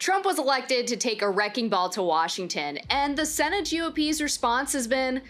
Trump was elected to take a wrecking ball to Washington, and the Senate GOP's response has been,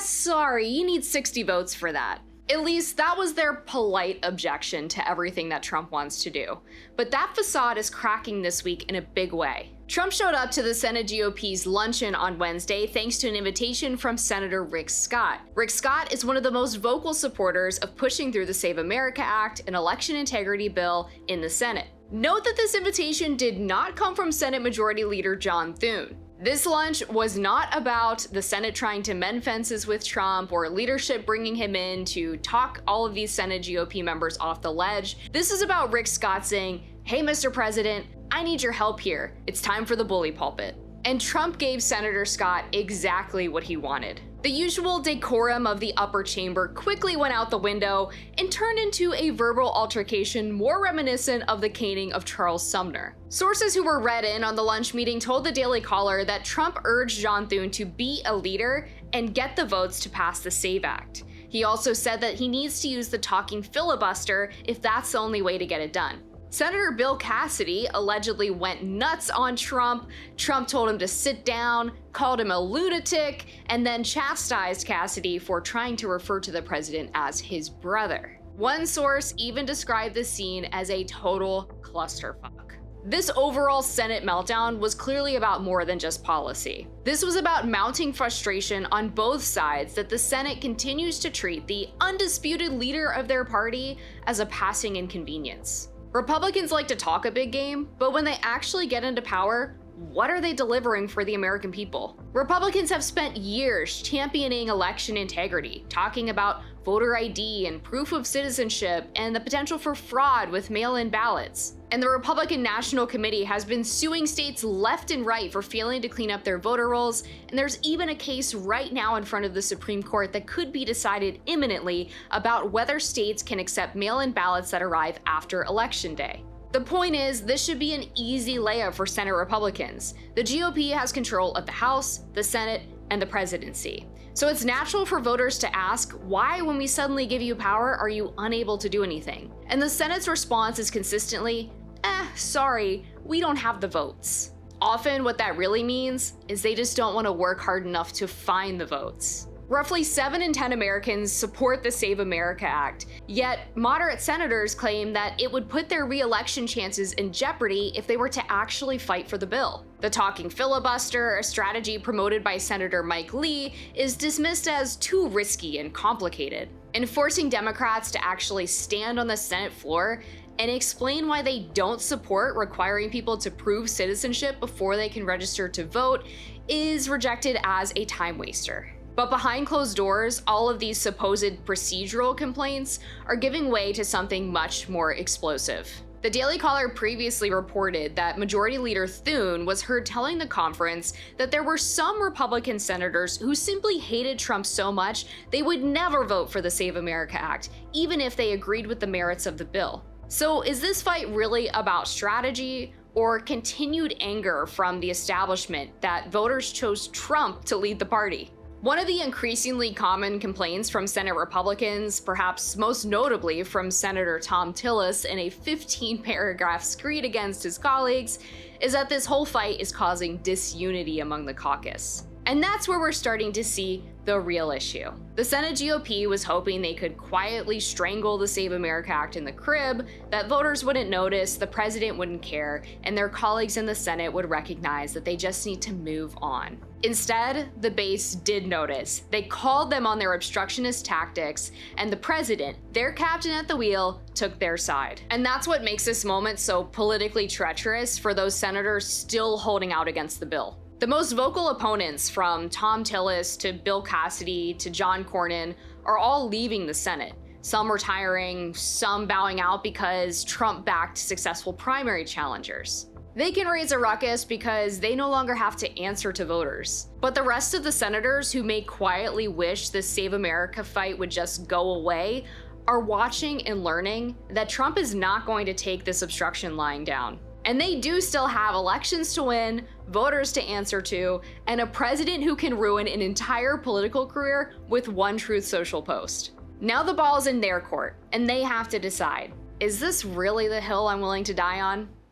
sorry, you need 60 votes for that. At least that was their polite objection to everything that Trump wants to do. But that facade is cracking this week in a big way. Trump showed up to the Senate GOP's luncheon on Wednesday thanks to an invitation from Senator Rick Scott. Rick Scott is one of the most vocal supporters of pushing through the Save America Act, an election integrity bill, in the Senate. Note that this invitation did not come from Senate Majority Leader John Thune. This lunch was not about the Senate trying to mend fences with Trump or leadership bringing him in to talk all of these Senate GOP members off the ledge. This is about Rick Scott saying, "Hey, Mr. President, I need your help here. It's time for the bully pulpit." And Trump gave Senator Scott exactly what he wanted. The usual decorum of the upper chamber quickly went out the window and turned into a verbal altercation more reminiscent of the caning of Charles Sumner. Sources who were read in on the lunch meeting told the Daily Caller that Trump urged John Thune to be a leader and get the votes to pass the SAVE Act. He also said that he needs to use the talking filibuster if that's the only way to get it done. Senator Bill Cassidy allegedly went nuts on Trump. Trump told him to sit down, called him a lunatic, and then chastised Cassidy for trying to refer to the president as his brother. One source even described the scene as a total clusterfuck. This overall Senate meltdown was clearly about more than just policy. This was about mounting frustration on both sides that the Senate continues to treat the undisputed leader of their party as a passing inconvenience. Republicans like to talk a big game, but when they actually get into power, what are they delivering for the American people? Republicans have spent years championing election integrity, talking about voter ID and proof of citizenship and the potential for fraud with mail-in ballots. And the Republican National Committee has been suing states left and right for failing to clean up their voter rolls, and there's even a case right now in front of the Supreme Court that could be decided imminently about whether states can accept mail-in ballots that arrive after Election Day. The point is, this should be an easy layup for Senate Republicans. The GOP has control of the House, the Senate, and the presidency. So it's natural for voters to ask, why, when we suddenly give you power, are you unable to do anything? And the Senate's response is consistently, sorry, we don't have the votes. Often what that really means is they just don't want to work hard enough to find the votes. Roughly 7 in 10 Americans support the Save America Act, yet moderate senators claim that it would put their re-election chances in jeopardy if they were to actually fight for the bill. The talking filibuster, a strategy promoted by Senator Mike Lee, is dismissed as too risky and complicated. And forcing Democrats to actually stand on the Senate floor and explain why they don't support requiring people to prove citizenship before they can register to vote is rejected as a time waster. But behind closed doors, all of these supposed procedural complaints are giving way to something much more explosive. The Daily Caller previously reported that Majority Leader Thune was heard telling the conference that there were some Republican senators who simply hated Trump so much they would never vote for the Save America Act, even if they agreed with the merits of the bill. So is this fight really about strategy or continued anger from the establishment that voters chose Trump to lead the party? One of the increasingly common complaints from Senate Republicans, perhaps most notably from Senator Thom Tillis in a 15-paragraph screed against his colleagues, is that this whole fight is causing disunity among the caucus. And that's where we're starting to see the real issue. The Senate GOP was hoping they could quietly strangle the Save America Act in the crib, that voters wouldn't notice, the president wouldn't care, and their colleagues in the Senate would recognize that they just need to move on. Instead, the base did notice. They called them on their obstructionist tactics, and the president, their captain at the wheel, took their side. And that's what makes this moment so politically treacherous for those senators still holding out against the bill. The most vocal opponents, from Thom Tillis to Bill Cassidy to John Cornyn, are all leaving the Senate. Some retiring, some bowing out because Trump backed successful primary challengers. They can raise a ruckus because they no longer have to answer to voters. But the rest of the senators who may quietly wish the Save America fight would just go away are watching and learning that Trump is not going to take this obstruction lying down. And they do still have elections to win, voters to answer to, and a president who can ruin an entire political career with one Truth Social post. Now the ball's in their court, and they have to decide, is this really the hill I'm willing to die on?